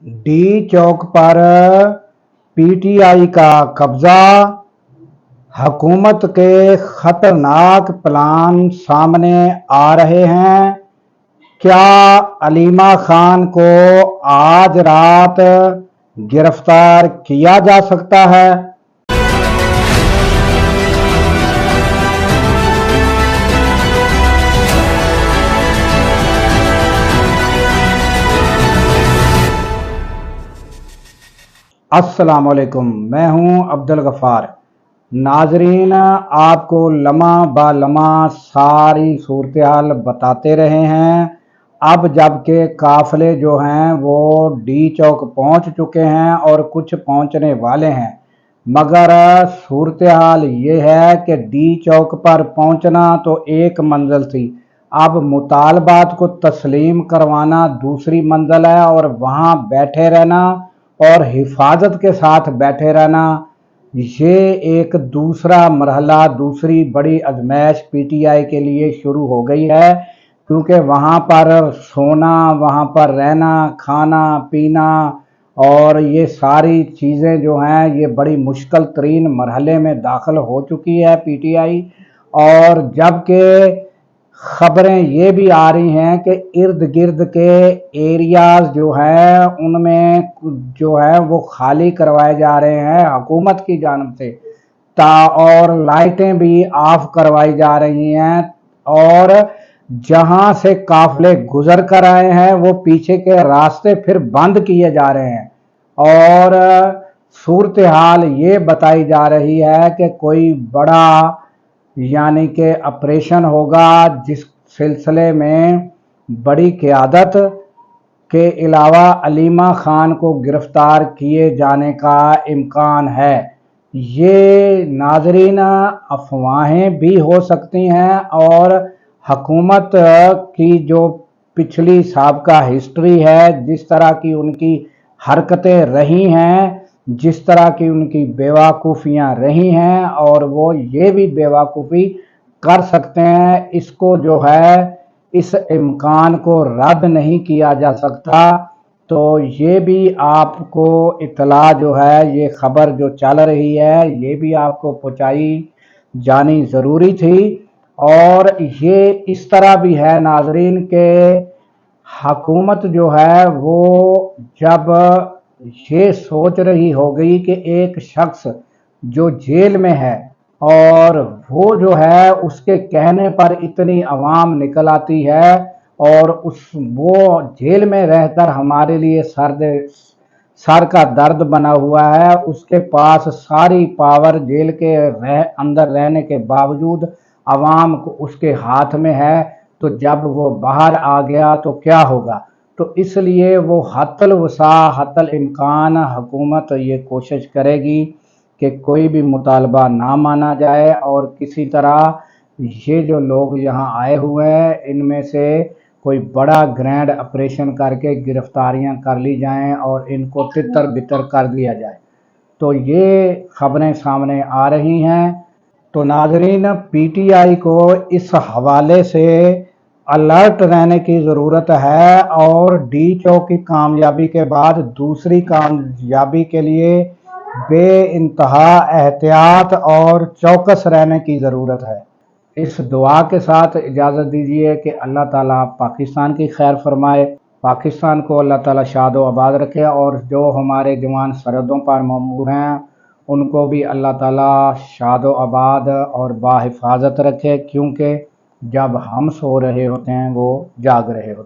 D चौक पर PTI का कब्जा, हुकूमत के खतरनाक प्लान सामने आ रहे हैं। क्या अलीमा खान को आज रात गिरफ्तार किया जा सकता है? अस्सलाम वालेकुम, मैं हूं अब्दुल गफ़ार। नाजरीन, आपको लम्हा ब लम्हा सारी सूरत हाल बताते रहे हैं। अब जबकि काफ़िले जो हैं वो डी चौक पहुंच चुके हैं और कुछ पहुंचने वाले हैं, मगर सूरत हाल ये है कि डी चौक पर पहुंचना तो एक मंजिल थी, अब मुतालबात को तस्लीम करवाना दूसरी मंजिल है, और वहाँ बैठे रहना और हिफाजत के साथ बैठे रहना, ये एक दूसरा मरहला, दूसरी बड़ी आजमाइश पीटीआई के लिए शुरू हो गई है। क्योंकि वहाँ पर सोना, वहाँ पर रहना, खाना पीना और ये सारी चीज़ें जो हैं ये बड़ी मुश्किल तरीन मरहले में दाखिल हो चुकी है पीटीआई। और जबकि खबरें ये भी आ रही हैं कि इर्द गिर्द के एरियाज जो हैं उनमें जो है वो खाली करवाए जा रहे हैं हुकूमत की जानिब से, और लाइटें भी ऑफ करवाई जा रही हैं, और जहां से काफिले गुजर कर आए हैं वो पीछे के रास्ते फिर बंद किए जा रहे हैं। और सूरत हाल ये बताई जा रही है कि कोई बड़ा यानी कि ऑपरेशन होगा, जिस सिलसिले में बड़ी क़यादत के अलावा अलीमा खान को गिरफ्तार किए जाने का इम्कान है। ये नाजरीन अफवाहें भी हो सकती हैं, और हुकूमत की जो पिछली साबका हिस्ट्री है, जिस तरह की उनकी हरकतें रही हैं, जिस तरह की उनकी बेवकूफ़ियाँ रही हैं, और वो ये भी बेवकूफ़ी कर सकते हैं, इसको जो है इस इम्कान को रद्द नहीं किया जा सकता। तो ये भी आपको इत्तला जो है, ये खबर जो चल रही है, ये भी आपको पहुँचाई जानी ज़रूरी थी। और ये इस तरह भी है नाजरीन के हुकूमत जो है वो जब ये सोच रही हो गई कि एक शख्स जो जेल में है और वो जो है उसके कहने पर इतनी आवाम निकल आती है, और वो जेल में रहकर हमारे लिए सर का दर्द बना हुआ है, उसके पास सारी पावर जेल के अंदर रहने के बावजूद आवाम को उसके हाथ में है, तो जब वो बाहर आ गया तो क्या होगा। तो इसलिए वो हत्तल वसा हत्तल इम्कान हुकूमत ये कोशिश करेगी कि कोई भी मुतालबा ना माना जाए, और किसी तरह ये जो लोग यहाँ आए हुए हैं इनमें से कोई बड़ा ग्रैंड ऑपरेशन करके गिरफ्तारियां कर ली जाएं और इनको तितर बितर कर दिया जाए। तो ये खबरें सामने आ रही हैं। तो नाजरीन, पीटीआई को इस हवाले से अलर्ट रहने की ज़रूरत है, और डी चौक की कामयाबी के बाद दूसरी कामयाबी के लिए बेइंतहा एहतियात और चौकस रहने की ज़रूरत है। इस दुआ के साथ इजाज़त दीजिए कि अल्लाह ताला पाकिस्तान की खैर फरमाए, पाकिस्तान को अल्लाह ताला शाद व आबाद रखे, और जो हमारे जवान सरहदों पर ममूर हैं उनको भी अल्लाह ताला शाद व आबाद और बाहिफाजत रखे, क्योंकि जब हम सो रहे होते हैं वो जाग रहे होते हैं।